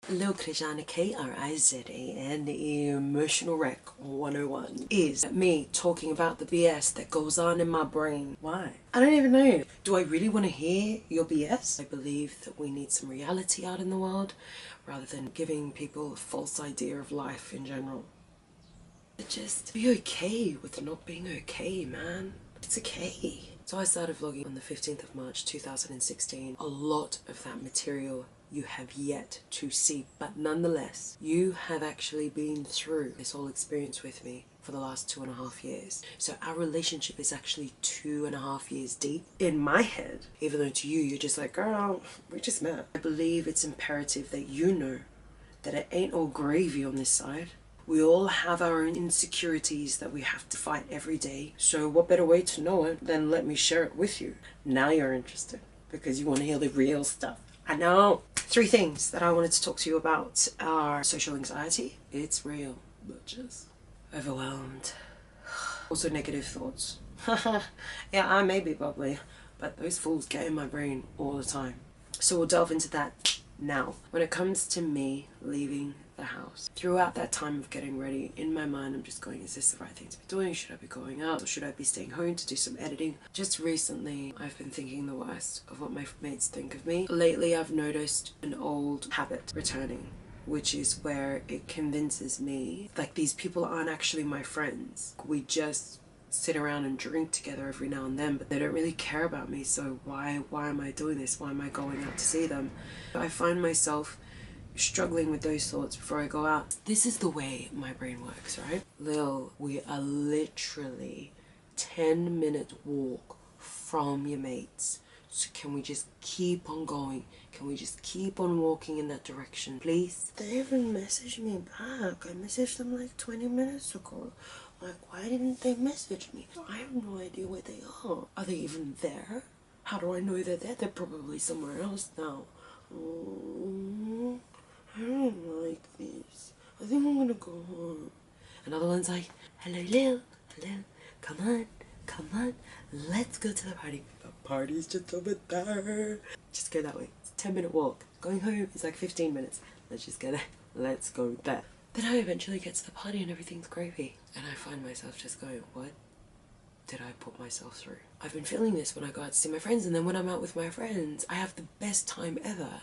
Lil Krishana K-R-I-Z-A-N Emotional Wreck 101 is me talking about the BS that goes on in my brain. Why? I don't even know. Do I really want to hear your BS? I believe that we need some reality out in the world rather than giving people a false idea of life in general. Just be okay with not being okay, man. It's okay. So I started vlogging on the 15th of March 2016. A lot of that material you have yet to see, but nonetheless, you have actually been through this whole experience with me for the last 2.5 years. So our relationship is actually 2.5 years deep in my head, even though to you, you're just like, girl, we just met. I believe it's imperative that you know that it ain't all gravy on this side. We all have our own insecurities that we have to fight every day. So what better way to know it than let me share it with you? Now you're interested because you want to hear the real stuff. I know. 3 things that I wanted to talk to you about are social anxiety. It's real, bitches. Overwhelmed. Also negative thoughts. Yeah, I may be bubbly, but those fools get in my brain all the time. So we'll delve into that now. When it comes to me leaving the house, throughout that time of getting ready, in my mind I'm just going, is this the right thing to be doing? Should I be going out, or should I be staying home to do some editing? Just recently I've been thinking the worst of what my mates think of me. Lately I've noticed an old habit returning, which is where it convinces me like these people aren't actually my friends. We just sit around and drink together every now and then, but they don't really care about me. So why am I doing this? Why am I going out to see them? I find myself struggling with those thoughts before I go out. This is the way my brain works, right? Lil, we are literally 10-minute walk from your mates. So can we just keep on going? Can we just keep on walking in that direction, please? They even messaged me back. I messaged them like 20 minutes ago. Like, why didn't they message me? I have no idea where they are. Are they even there? How do I know they're there? They're probably somewhere else now. Oh, I don't like this. I think I'm gonna go home. Another one's like, hello Lil, hello, come on, let's go to the party. The party's just over there. Just go that way. It's a 10-minute walk. Going home is like 15 minutes. Let's just go there. Let's go there. Then I eventually get to the party and everything's gravy. And I find myself just going, what did I put myself through? I've been feeling this when I go out to see my friends, and then when I'm out with my friends, I have the best time ever.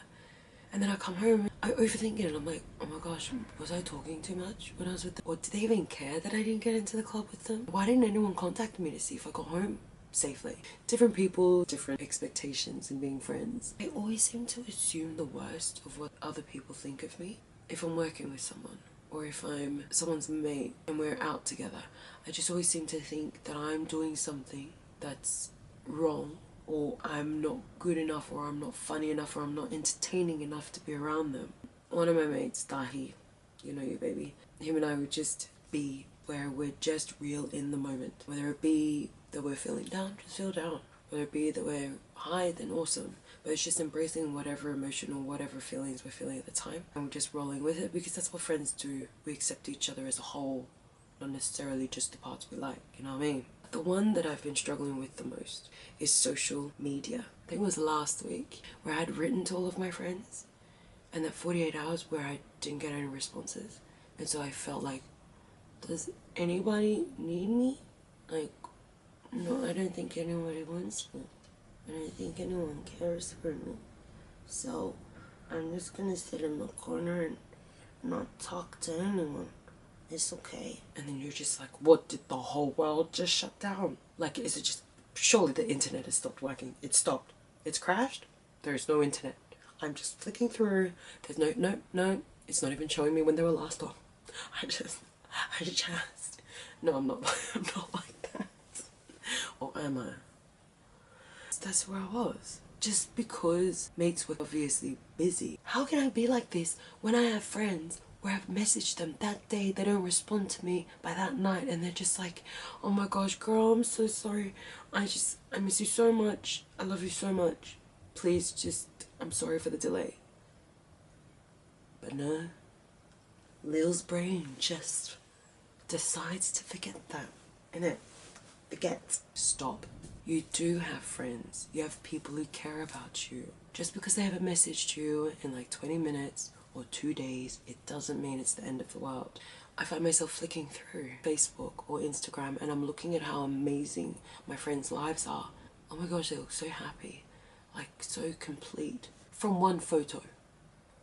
And then I come home, I overthink it, and I'm like, oh my gosh, was I talking too much when I was with them? Or did they even care that I didn't get into the club with them? Why didn't anyone contact me to see if I got home safely? Different people, different expectations in being friends. I always seem to assume the worst of what other people think of me. If I'm working with someone, or if I'm someone's mate and we're out together, I just always seem to think that I'm doing something that's wrong, or I'm not good enough, or I'm not funny enough, or I'm not entertaining enough to be around them. One of my mates, Dahi, you know you baby, him and I would just be where we're just real in the moment. Whether it be that we're feeling down, just feel down. Whether it be that we're high, then awesome. But it's just embracing whatever emotion or whatever feelings we're feeling at the time, and we're just rolling with it, because that's what friends do. We accept each other as a whole, not necessarily just the parts we like, you know what I mean? The one that I've been struggling with the most is social media. I think it was last week where I had written to all of my friends, and that 48 hours where I didn't get any responses. And so I felt like, does anybody need me? Like, no, I don't think anybody wants me. I don't think anyone cares for me. So I'm just gonna sit in the corner and not talk to anyone. It's okay. And then you're just like, what, did the whole world just shut down? Like, is it just, surely the internet has stopped working. It stopped. It's crashed. There's no internet. I'm just flicking through. There's no, it's not even showing me when they were last on. I just, no, I'm not like that. Or am I? That's where I was. Just because mates were obviously busy. How can I be like this when I have friends where I've messaged them that day, they don't respond to me by that night, and they're just like, oh my gosh, girl, I'm so sorry. I miss you so much. I love you so much. Please just, I'm sorry for the delay. But no, Lil's brain just decides to forget that, innit? Forget. Stop. You do have friends. You have people who care about you. Just because they haven't messaged you in like 20 minutes or 2 days, it doesn't mean it's the end of the world. I find myself flicking through Facebook or Instagram and I'm looking at how amazing my friends' lives are. Oh my gosh, they look so happy, like so complete, from one photo.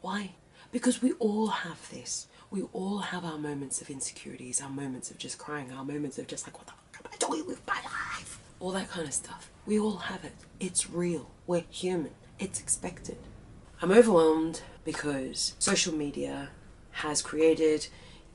Why? Because we all have this. We all have our moments of insecurities, our moments of just crying, our moments of just like, what the fuck am I doing with my life? All that kind of stuff. We all have it. It's real. We're human. It's expected. I'm overwhelmed because social media has created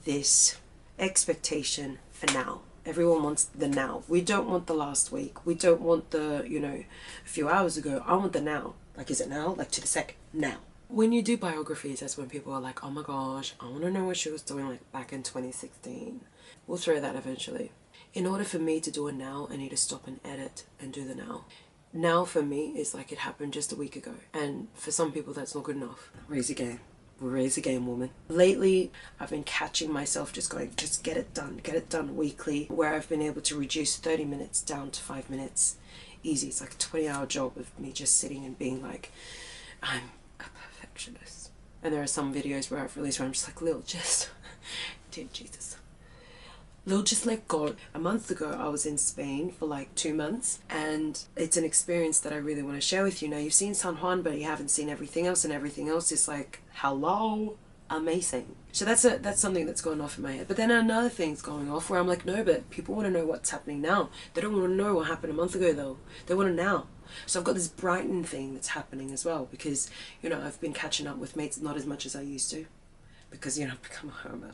this expectation for now. Everyone wants the now. We don't want the last week. We don't want the, a few hours ago. I want the now. Like, is it now? Like, to the second. Now. When you do biographies, that's when people are like, oh my gosh, I want to know what she was doing like back in 2016. We'll throw that eventually. In order for me to do a now, I need to stop and edit and do the now. Now for me is like it happened just a week ago. And for some people, that's not good enough. Raise your game. Raise the game, woman. Lately, I've been catching myself just going, just get it done weekly, where I've been able to reduce 30 minutes down to 5 minutes. Easy. It's like a 20-hour job of me just sitting and being like, I'm a perfectionist. And there are some videos where I've released where I'm just like, Lil, just, dear Jesus. Lil, just let go. A month ago, I was in Spain for like 2 months, and it's an experience that I really want to share with you. Now, you've seen San Juan, but you haven't seen everything else, and everything else is like, hello, amazing. So that's something that's going off in my head. But then another thing's going off where I'm like, no, but people want to know what's happening now. They don't want to know what happened a month ago, though. They want to know. So I've got this Brighton thing that's happening as well, because, I've been catching up with mates not as much as I used to. Because, I've become a hermit.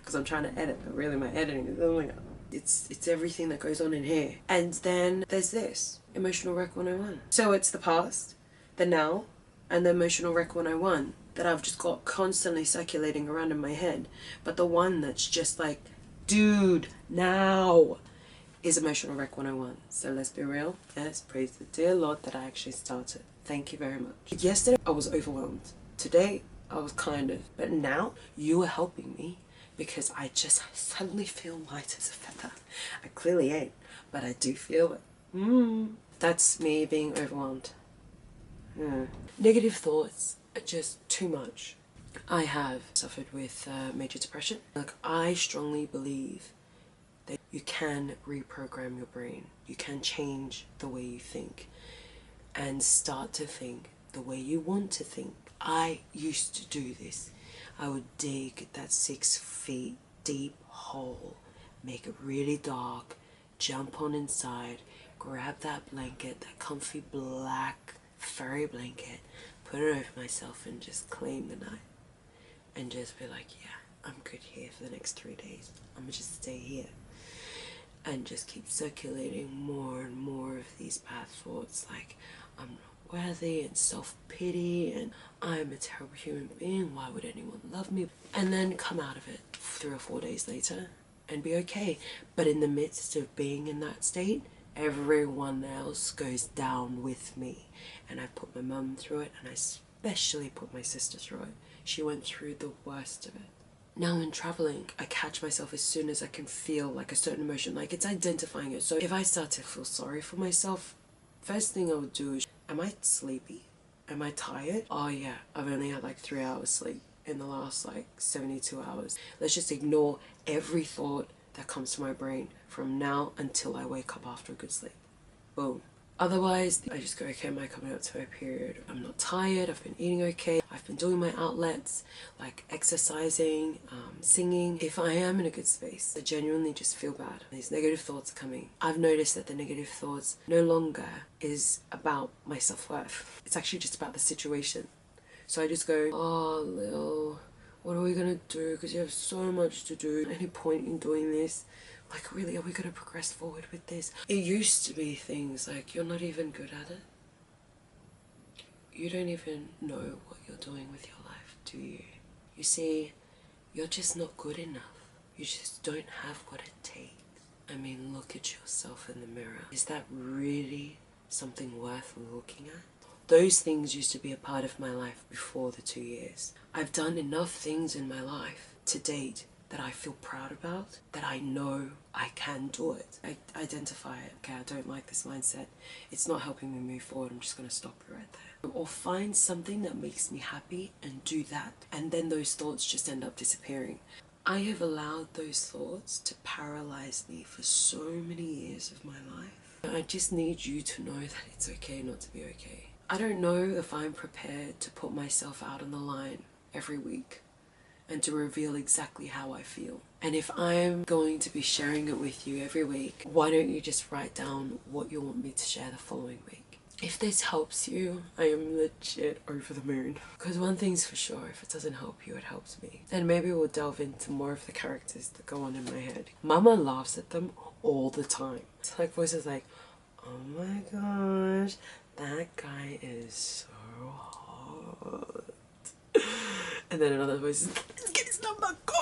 Because I'm trying to edit, but really my editing is, oh my god. It's everything that goes on in here. And then there's this, Emotional Wreck 101. So it's the past, the now, and the Emotional Wreck 101 that I've just got constantly circulating around in my head. But the one that's just like, dude, now, is Emotional Wreck 101. So let's be real. Yes, praise the dear Lord that I actually started. Thank you very much. Yesterday, I was overwhelmed. Today, I was kind of, but now you are helping me because I just suddenly feel light as a feather. I clearly ain't, but I do feel it. That's me being overwhelmed. Negative thoughts are just too much. I have suffered with major depression. Like, I strongly believe that you can reprogram your brain. You can change the way you think and start to think the way you want to think. I used to do this. I would dig that 6 feet deep hole, make it really dark, jump on inside, grab that blanket, that comfy black furry blanket, put it over myself and just claim the night. And just be like, yeah, I'm good here for the next 3 days. I'm gonna just stay here. And just keep circulating more and more of these bad thoughts like, I'm not worthy, and self-pity, and I'm a terrible human being, why would anyone love me? And then come out of it 3 or 4 days later and be okay. But in the midst of being in that state, everyone else goes down with me. And I put my mum through it, and I especially put my sister through it. She went through the worst of it. Now in traveling, I catch myself as soon as I can feel like a certain emotion, like it's identifying it. So if I start to feel sorry for myself, first thing I would do is, am I sleepy? Am I tired? Oh yeah, I've only had like 3 hours sleep in the last like 72 hours. Let's just ignore every thought that comes to my brain from now until I wake up after a good sleep. Boom. Otherwise, I just go, okay, am I coming up to my period? I'm not tired, I've been eating okay, I've been doing my outlets, like exercising, singing. If I am in a good space, I genuinely just feel bad. These negative thoughts are coming. I've noticed that the negative thoughts no longer is about my self-worth. It's actually just about the situation. So I just go, oh, Lil, what are we gonna do? Because you have so much to do. Any point in doing this? Like, really, are we going to progress forward with this? It used to be things like, you're not even good at it. You don't even know what you're doing with your life, do you? You see, you're just not good enough. You just don't have what it takes. I mean, look at yourself in the mirror. Is that really something worth looking at? Those things used to be a part of my life before the 2 years. I've done enough things in my life to date that I feel proud about, that I know I can do it. I identify it. Okay, I don't like this mindset. It's not helping me move forward. I'm just going to stop it right there. or find something that makes me happy and do that, and then those thoughts just end up disappearing. I have allowed those thoughts to paralyze me for so many years of my life. I just need you to know that it's okay not to be okay. I don't know if I'm prepared to put myself out on the line every week and to reveal exactly how I feel. And if I'm going to be sharing it with you every week, why don't you just write down what you want me to share the following week? If this helps you, I am legit over the moon. Because one thing's for sure, if it doesn't help you, it helps me. And maybe we'll delve into more of the characters that go on in my head. Mama laughs at them all the time. It's like voices like, oh my gosh, that guy is so hot. And then another voice is, get his number, go,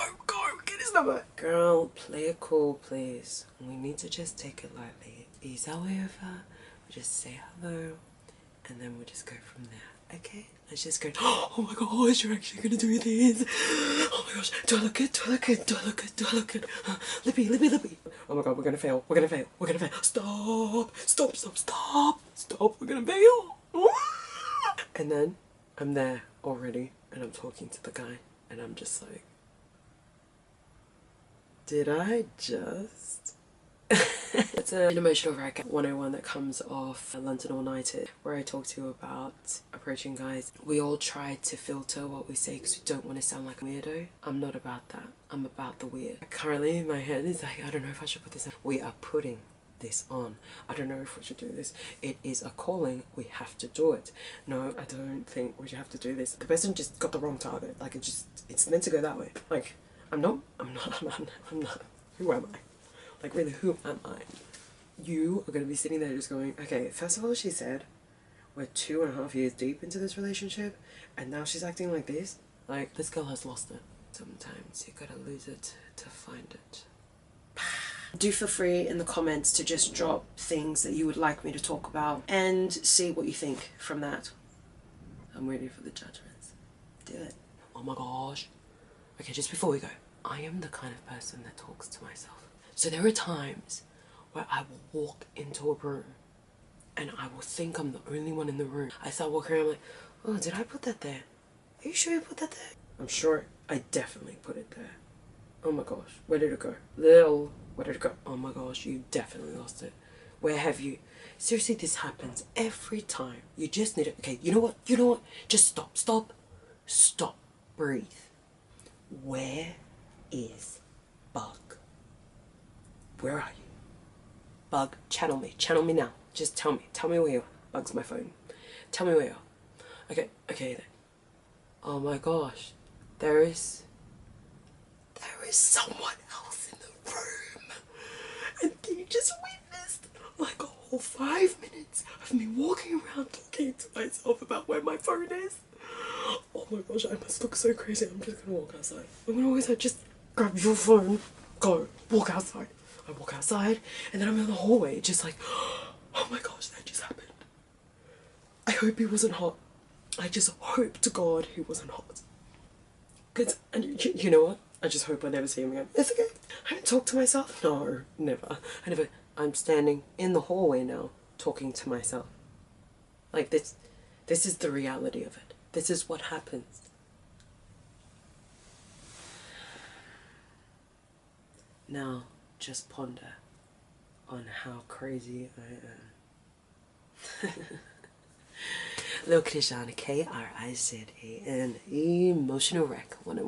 get his number. Girl, play it cool, please. We need to just take it lightly. Ease our way over. We just say hello, and then we'll just go from there, okay? Let's just go, oh my gosh, you're actually gonna do this. Oh my gosh, do I look good? Do I look good? Do I look good? Do I look good? Lippy, lippy, lippy. Oh my god, we're gonna fail. We're gonna fail. We're gonna fail. Stop. Stop, stop, stop. Stop, we're gonna fail. And then I'm there already, and I'm talking to the guy, and I'm just like, did I just... It's an emotional wreck 101 that comes off London All Nighted, where I talk to you about approaching guys. We all try to filter what we say because we don't want to sound like a weirdo. I'm not about that. I'm about the weird. Currently my head is like, I don't know if I should put this on. We are putting this on. I don't know if we should do this. It is a calling. We have to do it. No, I don't think we should have to do this. The person just got the wrong target. Like it's meant to go that way. Like I'm not. Who am I? Like really, who am I? You are going to be sitting there just going, okay, first of all, she said, we're 2.5 years deep into this relationship, and now she's acting like this? Like, this girl has lost it. Sometimes you gotta lose it to find it. Do feel free in the comments to just drop things that you would like me to talk about, and see what you think from that. I'm ready for the judgments. Do it. Oh my gosh. Okay, just before we go, I am the kind of person that talks to myself. So there are times where I will walk into a room and I will think I'm the only one in the room. I start walking around like, oh, did I put that there? Are you sure you put that there? I'm sure I definitely put it there. Oh my gosh, where did it go? Lil, where did it go? Oh my gosh, you definitely lost it. Where have you? Seriously, this happens every time. You just need it. Okay, you know what? You know what? Just stop. Breathe. Where is Bug? Where are you? Bug, channel me now. Just tell me where you are. Bug's my phone. Tell me where you are. Okay then. Oh my gosh, there is someone else in the room, and you just witnessed like a whole 5 minutes of me walking around talking to myself about where my phone is. Oh my gosh, I must look so crazy. I'm just gonna walk outside. I'm gonna always just grab your phone, go, walk outside. I walk outside, and then I'm in the hallway, just like, oh my gosh, that just happened. I hope he wasn't hot. I just hope to God he wasn't hot. And you know what? I just hope I never see him again. It's okay. I don't talk to myself. No, never. I'm standing in the hallway now, talking to myself. Like this is the reality of it. This is what happens. Now, just ponder on how crazy I am. Lil Krizan, Krizan, Emotional Wreck 101.